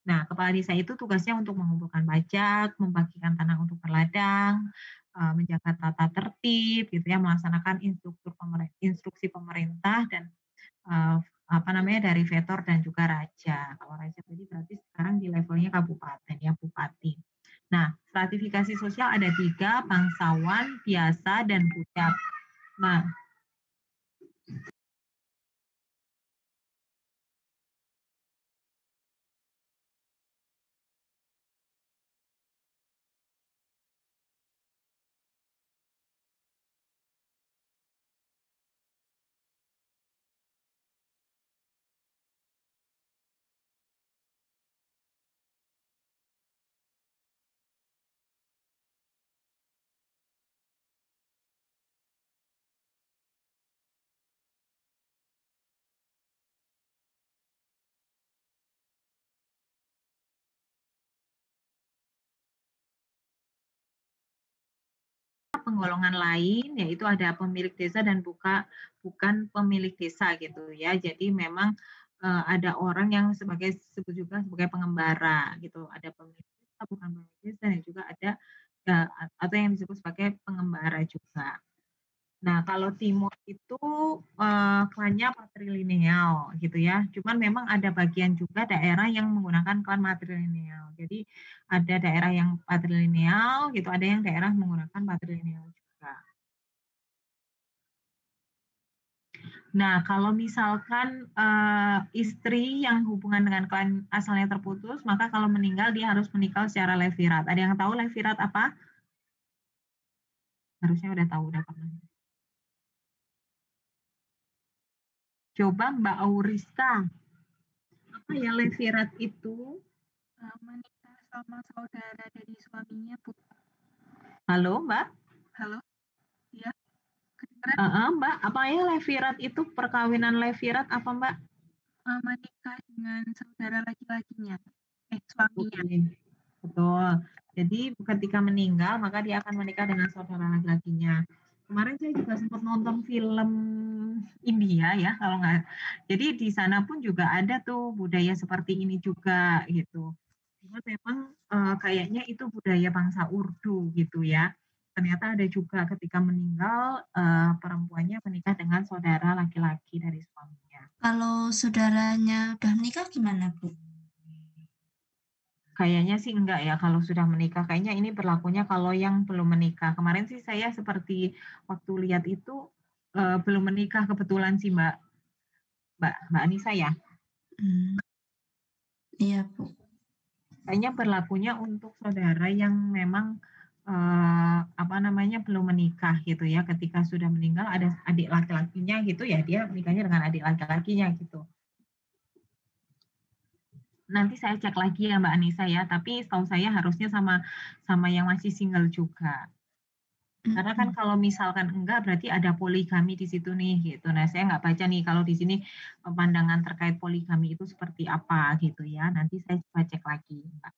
Nah, kepala desa itu tugasnya untuk mengumpulkan pajak, membagikan tanah untuk berladang, menjaga tata tertib gitu ya, melaksanakan instruksi pemerintah dan, apa namanya, dari vetor dan juga raja. Kalau raja tadi berarti sekarang di levelnya kabupaten ya, bupati. Nah, stratifikasi sosial ada 3, bangsawan, biasa, dan budak. Nah, penggolongan lain yaitu ada pemilik desa dan bukan pemilik desa gitu ya. Jadi memang ada orang yang disebut juga sebagai pengembara gitu. Ada pemilik desa, bukan pemilik desa, dan juga ada atau yang disebut sebagai pengembara juga. Nah, kalau timur itu klannya patrilineal gitu ya. Cuman memang ada bagian juga daerah yang menggunakan klan matrilineal. Jadi ada daerah yang patrilineal gitu, ada yang daerah menggunakan patrilineal juga. Nah, kalau misalkan istri yang hubungan dengan klan asalnya terputus, maka kalau meninggal dia harus menikah secara levirat. Ada yang tahu levirat apa? Harusnya udah tahu, udah pernah. Coba Mbak Auriska, apa ya levirat itu? Menikah sama saudara dari suaminya, Bu. Halo, Mbak? Halo? Ya, kedengeran? Mbak, apa ya levirat itu? Perkawinan levirat apa, Mbak? Menikah dengan saudara laki-lakinya, suaminya. Oke, betul. Jadi ketika meninggal, maka dia akan menikah dengan saudara laki-lakinya. Kemarin saya juga sempat nonton film India ya, kalau nggak. Jadi di sana pun juga ada tuh budaya seperti ini juga gitu. Cuma memang kayaknya itu budaya bangsa Urdu gitu ya. Ternyata ada juga ketika meninggal perempuannya menikah dengan saudara laki-laki dari suaminya. Kalau saudaranya udah menikah gimana, Bu? Kayaknya sih enggak ya kalau sudah menikah. Kayaknya ini berlakunya kalau yang belum menikah. Kemarin sih saya seperti waktu lihat itu belum menikah kebetulan sih Mbak Mbak Anissa ya. Iya, Bu. Kayaknya berlakunya untuk saudara yang memang apa namanya belum menikah gitu ya. Ketika sudah meninggal ada adik laki-lakinya gitu ya, dia menikahnya dengan adik laki-lakinya gitu. Nanti saya cek lagi ya Mbak Anissa ya, tapi setahu saya harusnya sama yang masih single juga. Karena kan kalau misalkan enggak berarti ada poligami di situ nih gitu. Nah, saya nggak baca nih kalau di sini pandangan terkait poligami itu seperti apa gitu ya. Nanti saya coba cek lagi, Mbak.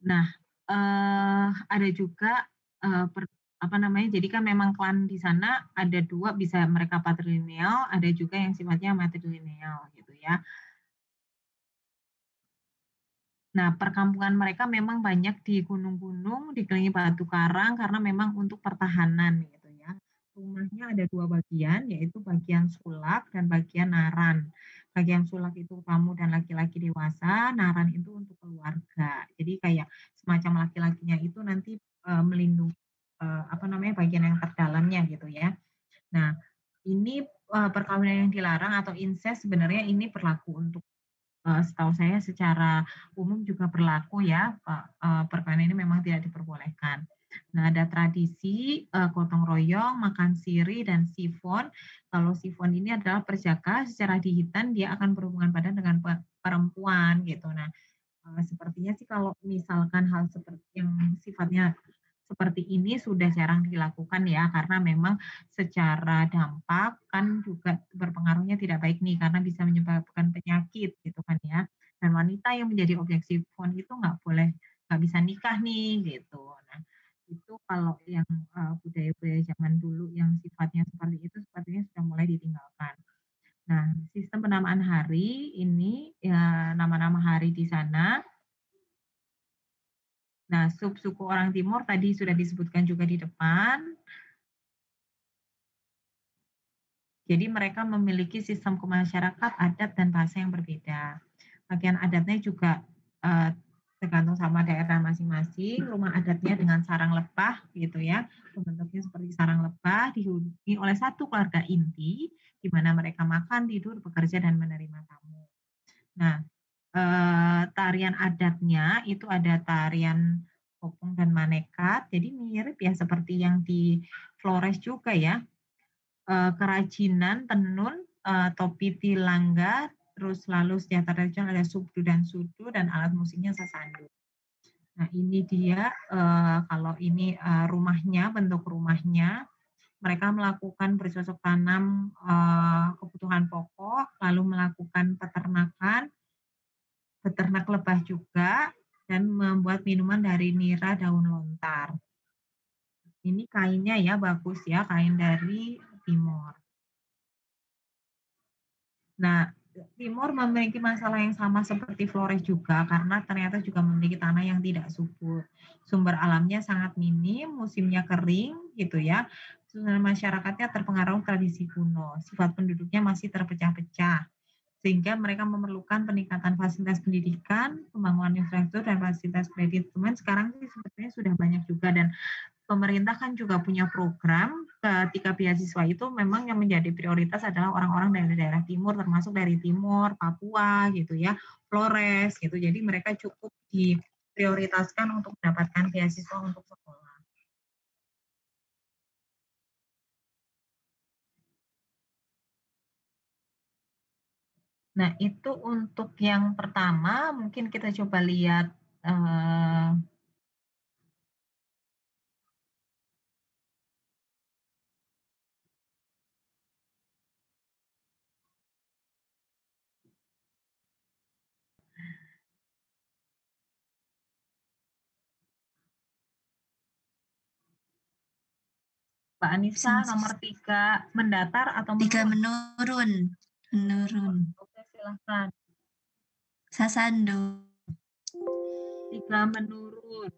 Nah, ada juga apa namanya? Jadi kan memang klan di sana ada 2, bisa mereka patrilineal, ada juga yang sifatnya matrilineal gitu ya. Nah, perkampungan mereka memang banyak di gunung-gunung, dikelilingi batu karang karena memang untuk pertahanan gitu ya. Rumahnya ada 2 bagian, yaitu bagian sulak dan bagian naran. Bagian sulak itu tamu dan laki-laki dewasa, naran itu untuk keluarga. Jadi kayak semacam laki-lakinya itu nanti melindungi apa namanya bagian yang terdalamnya gitu ya. Nah, ini perkawinan yang dilarang atau incest sebenarnya ini berlaku untuk setahu saya secara umum juga berlaku ya, perkawinan ini memang tidak diperbolehkan. Nah, ada tradisi gotong royong, makan siri, dan sifon. Kalau sifon ini adalah perjaka secara dihitan dia akan berhubungan badan dengan perempuan gitu. Nah, sepertinya sih kalau misalkan hal seperti yang sifatnya seperti ini sudah jarang dilakukan ya, karena memang secara dampak kan juga berpengaruhnya tidak baik nih, karena bisa menyebabkan penyakit gitu kan ya. Dan wanita yang menjadi objek sifon itu nggak bisa nikah nih gitu. Nah, itu kalau yang budaya-budaya zaman dulu yang sifatnya seperti itu sepertinya sudah mulai ditinggalkan. Nah, sistem penamaan hari ini ya nama-nama hari di sana. Nah, suku orang timur tadi sudah disebutkan juga di depan. Jadi mereka memiliki sistem kemasyarakat, adat, dan bahasa yang berbeda. Bagian adatnya juga tergantung sama daerah masing-masing. Rumah adatnya dengan sarang lebah gitu ya, bentuknya seperti sarang lebah, dihuni oleh satu keluarga inti, di mana mereka makan, tidur, bekerja, dan menerima tamu. Nah, tarian adatnya itu ada tarian Popong dan Manekat, jadi mirip ya seperti yang di Flores juga ya. Kerajinan tenun, topi tilangga, terus lalu senjata tradisional ada subdu dan sudu, dan alat musiknya sasandu. Nah ini dia kalau ini rumahnya, bentuk rumahnya. Mereka melakukan bercocok tanam kebutuhan pokok, lalu melakukan peternakan, beternak lebah juga, dan membuat minuman dari nira daun lontar. Ini kainnya ya bagus ya, kain dari Timor. Nah, Timor memiliki masalah yang sama seperti Flores juga, karena ternyata juga memiliki tanah yang tidak subur. Sumber alamnya sangat minim, musimnya kering gitu ya. Susunan masyarakatnya terpengaruh tradisi kuno, sifat penduduknya masih terpecah-pecah. Sehingga mereka memerlukan peningkatan fasilitas pendidikan, pembangunan infrastruktur, dan fasilitas kredit. Cuman sekarang sih sebetulnya sudah banyak juga, dan pemerintah kan juga punya program ketika beasiswa itu memang yang menjadi prioritas adalah orang-orang dari daerah timur, termasuk dari Timor, Papua gitu ya, Flores gitu. Jadi mereka cukup diprioritaskan untuk mendapatkan beasiswa untuk sekolah. Nah, itu untuk yang pertama, mungkin kita coba lihat Mbak Anissa, nomor 3, mendatar atau menurun? 3 menurun. Menurun. Oke, silahkan. Sasandu. 3 menurun.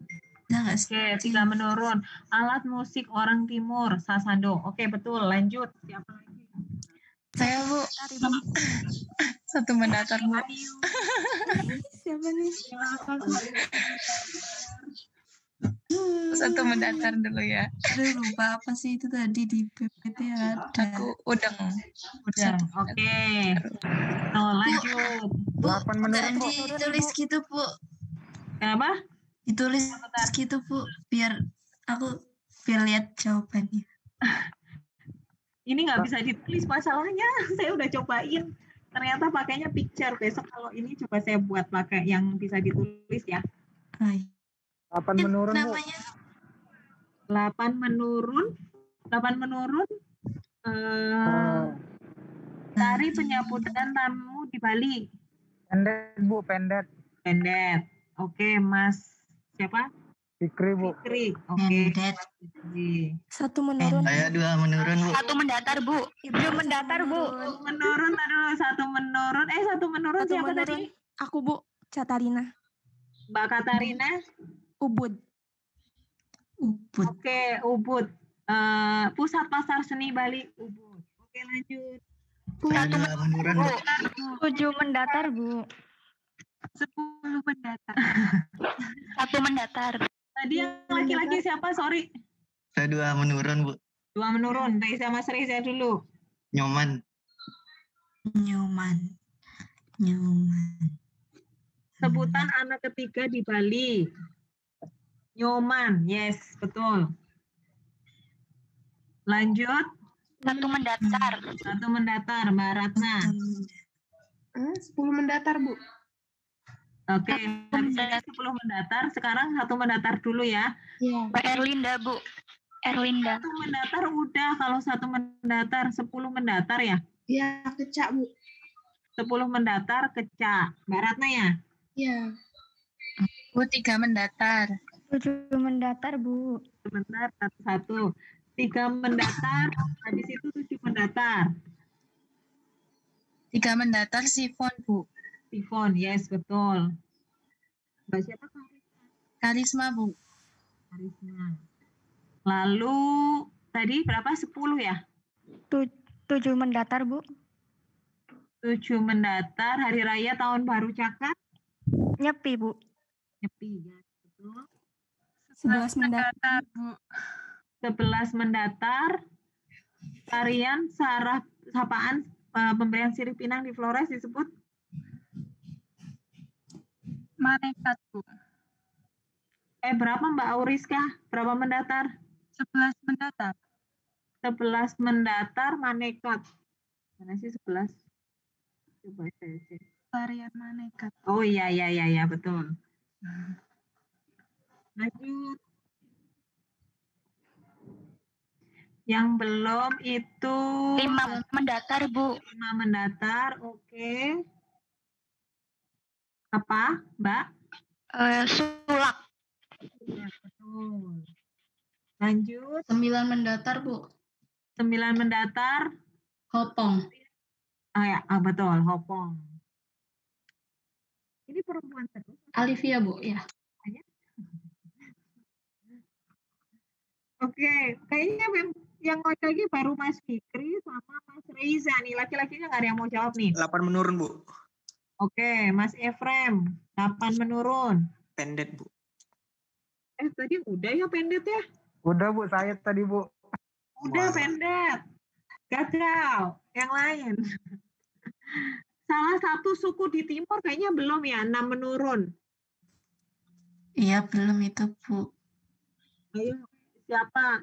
Nah, Oke, 3 menurun. Alat musik orang timur, sasando. Oke, betul. Lanjut. Siapa lagi? Saya, Bu. Satu mendatar, Bu. Siapa nih? Satu mendatar dulu ya. Aduh, lupa apa sih itu tadi di PPT ada. Aku udang. Udah. Oke. Tuh, lanjut. Bu, nggak ditulis gitu, Bu. Kenapa? Ditulis gitu, Bu, biar lihat jawabannya. Ini nggak bisa ditulis masalahnya. Saya udah cobain. Ternyata pakainya picture. Besok kalau ini coba saya buat pakai yang bisa ditulis ya. 8 menurun, Bu. Namanya 8 menurun. 8 menurun. Tari penyambutan tamu di Bali. Pendet, Bu, pendet. Pendet. Oke, Mas siapa? Fikri, Bu. Fikri. Oke. pendet. 1 menurun. Saya 2 menurun, Bu. 1 mendatar, Bu. Ibu mendatar, Bu. Menurun, aduh, 1 menurun. 1 menurun 1 siapa menurun. tadi? Aku, Bu. Catarina. Mbak Katarina. Ubud. Oke, Ubud. Pusat Pasar Seni Bali, Ubud. Oke, lanjut. Saya 2 menurun, Bu. 7 mendatar, Bu. 10 mendatar. 1 mendatar. Tadi yang laki-laki siapa? Sorry. Saya 2 menurun, Bu. 2 menurun. Reza, Mas Reza dulu. Nyoman. Nyoman. Sebutan anak ketiga di Bali. Nyoman. Yes, betul. Lanjut. 1 mendatar. 1 mendatar, Mbak Ratna. 10 mendatar, Bu. Oke, tadi 10 mendatar, sekarang 1 mendatar dulu ya. Iya. Mbak Erlinda, Bu. Erlinda. 1 mendatar udah, kalau 1 mendatar, 10 mendatar ya? Iya, kecak, Bu. 10 mendatar, kecak. Mbak Ratna ya? Iya. Bu, 3 mendatar. 7 mendatar, Bu. Sebentar, satu-satu. 3 mendatar, habis itu 7 mendatar. 3 mendatar sifon, Bu. Sifon, yes, betul. Mbak siapa? Karisma, Bu. Karisma. Lalu, tadi berapa? 10 ya? 7 mendatar, Bu. 7 mendatar, hari raya tahun baru Cakak, Nyepi, Bu. nyepi ya, betul. 11 mendatar, Bu. 11 mendatar, tarian sapaan pemberian sirih pinang di Flores disebut Manekat, Bu. berapa Mbak Auriska? Berapa mendatar? 11 mendatar. 11 mendatar manekat. Mana sih 11? Coba saya cek. Tarian manekat. Oh iya betul. Lanjut. Yang belum itu 5 mendatar, Bu. 5 mendatar, oke. Apa, Mbak? Sulak. Ya, betul. Lanjut. 9 mendatar, Bu. 9 mendatar. Hopong. Betul, hopong. Ini perempuan terus. Alivia, Bu, ya. Oke, kayaknya yang ngocok lagi baru Mas Fikri sama Mas Reza nih. Laki-lakinya nggak ada yang mau jawab nih. 8 menurun, Bu. Oke, Mas Efrem, 8 menurun. Pendet, Bu. Tadi udah ya pendet ya? Udah Bu, saya tadi Bu. Udah pendet. Gagal. Yang lain. Salah satu suku di timur kayaknya belum ya, 6 menurun. Iya, belum itu, Bu. Ayo, siapa?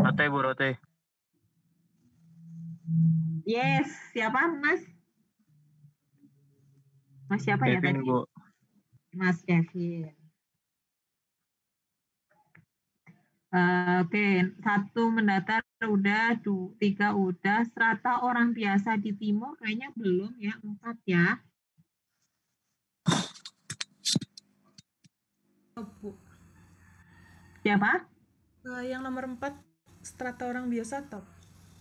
Rote, Bu, Rote. Yes, siapa Mas? Mas siapa ya Kevin, tadi? Bu. Mas Kevin. Oke, 1 mendatar udah, 3 udah, strata orang biasa di timur kayaknya belum ya, 4 ya. Bu. Siapa? Yang nomor 4, strata orang biasa top.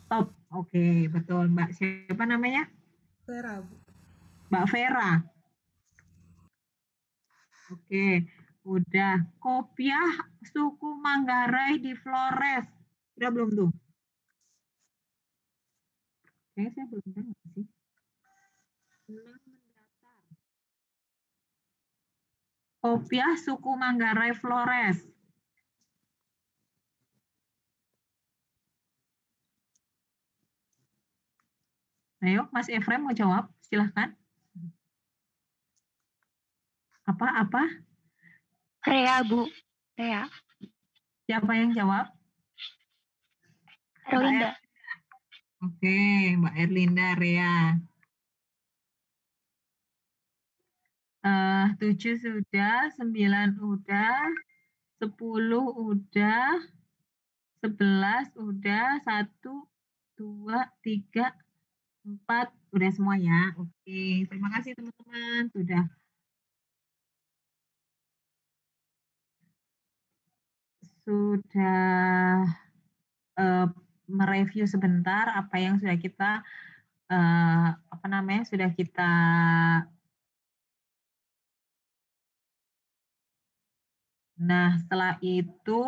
Top, oke, betul. Mbak siapa namanya? Vera, Bu. Mbak Vera. Oke, udah. Kopiah suku Manggarai di Flores. Udah belum tuh? Kayaknya saya belum dengar sih. 6 mendatar. Kopiah suku Manggarai Flores. Ayo, Mas Efrem mau jawab? Silahkan. Apa? Rea, Bu. Rea. Siapa yang jawab? Erlinda. Oke, Mbak Erlinda, Rea. 7 sudah, 9 udah, 10 udah, 11 udah, 1, 2, 3, 4, udah semua ya. Oke, terima kasih teman-teman. Sudah mereview sebentar apa yang sudah kita sudah kita Nah, setelah itu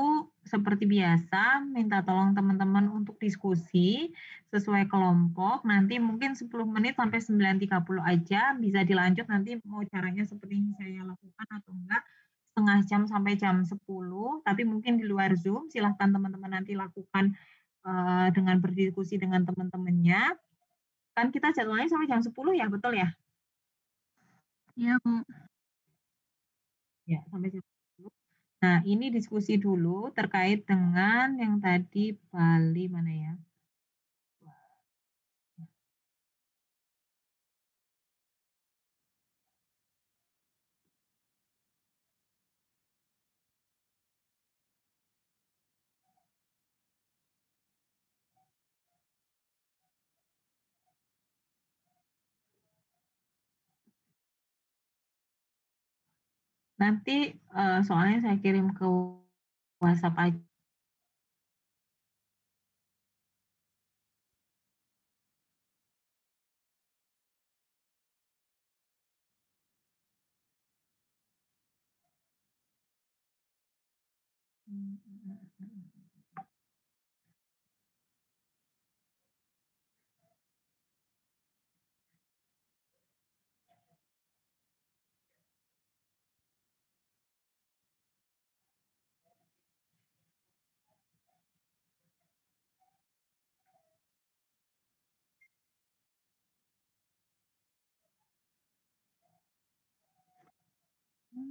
seperti biasa minta tolong teman-teman untuk diskusi sesuai kelompok. Nanti mungkin 10 menit sampai 9.30 aja bisa dilanjut, nanti mau caranya seperti yang saya lakukan atau enggak, setengah jam sampai jam 10, tapi mungkin di luar Zoom silahkan teman-teman nanti lakukan dengan berdiskusi dengan teman-temannya. Kan kita jadwalnya sampai jam 10 ya, betul ya? Iya, Bu. Ya, sampai jam 10. Nah, ini diskusi dulu terkait dengan yang tadi Bali mana ya? Nanti soalnya saya kirim ke WhatsApp aja.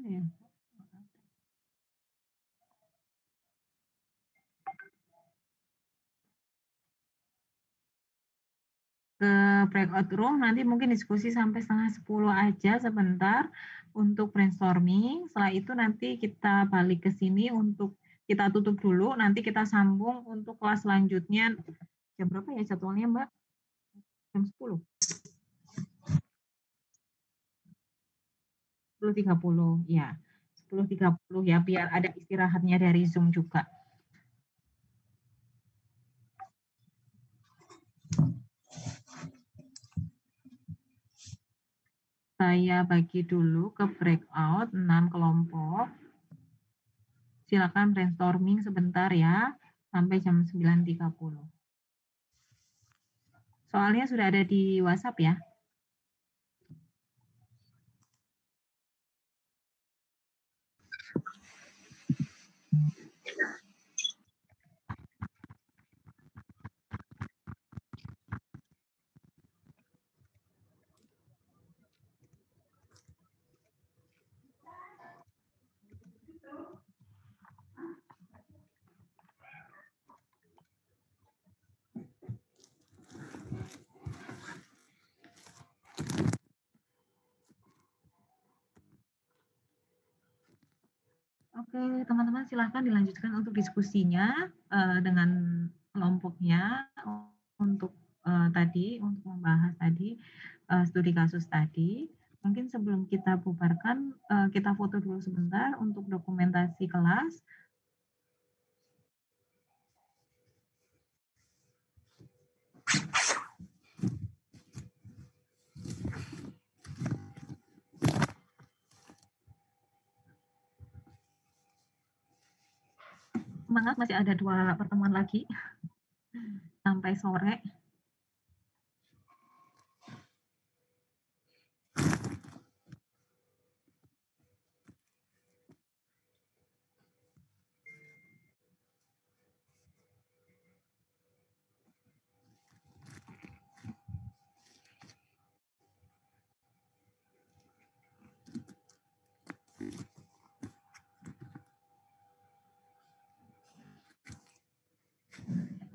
Ya. Ke breakout room nanti mungkin diskusi sampai 9:30 aja sebentar untuk brainstorming. Setelah itu nanti kita balik ke sini untuk kita tutup dulu, nanti kita sambung untuk kelas selanjutnya. Jam berapa ya jadwalnya, Mbak? Jam 10? 10.30, ya. 10.30 ya, biar ada istirahatnya dari Zoom juga. Saya bagi dulu ke breakout 6 kelompok. Silakan brainstorming sebentar ya, sampai jam 9.30. Soalnya sudah ada di WhatsApp ya. Oke, teman-teman silahkan dilanjutkan untuk diskusinya dengan kelompoknya untuk tadi, untuk membahas tadi studi kasus tadi. Mungkin sebelum kita bubarkan, kita foto dulu sebentar untuk dokumentasi kelas. Semangat, masih ada 2 pertemuan lagi sampai sore.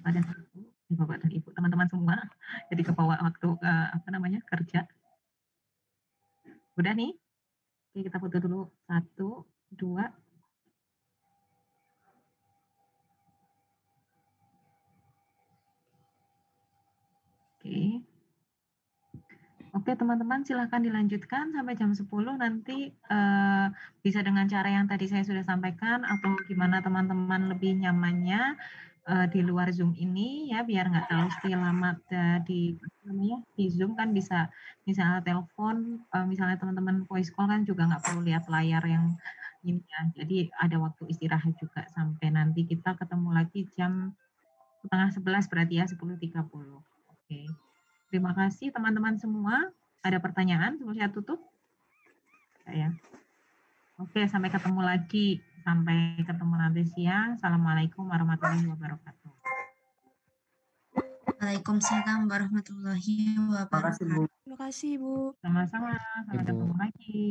Pada Bapak dan Ibu, teman-teman semua, jadi kebawa waktu kerja. Udah nih? Oke, kita foto dulu. 1, 2. Oke. Oke, teman-teman silahkan dilanjutkan sampai jam 10 nanti bisa dengan cara yang tadi saya sudah sampaikan atau gimana teman-teman lebih nyamannya di luar Zoom ini ya, biar nggak terlalu stay lama di Zoom kan bisa misalnya telepon, misalnya teman-teman voice call kan juga nggak perlu lihat layar yang ini ya. Jadi ada waktu istirahat juga sampai nanti kita ketemu lagi jam 10:30 berarti ya, 10.30. Oke. Terima kasih teman-teman semua. Ada pertanyaan sebelum saya tutup? Ya. Oke, sampai ketemu lagi. Sampai ketemu nanti siang. Assalamualaikum warahmatullahi wabarakatuh. Waalaikumsalam warahmatullahi wabarakatuh. Bu. Terima kasih, Bu. Sama-sama. Sampai ketemu lagi.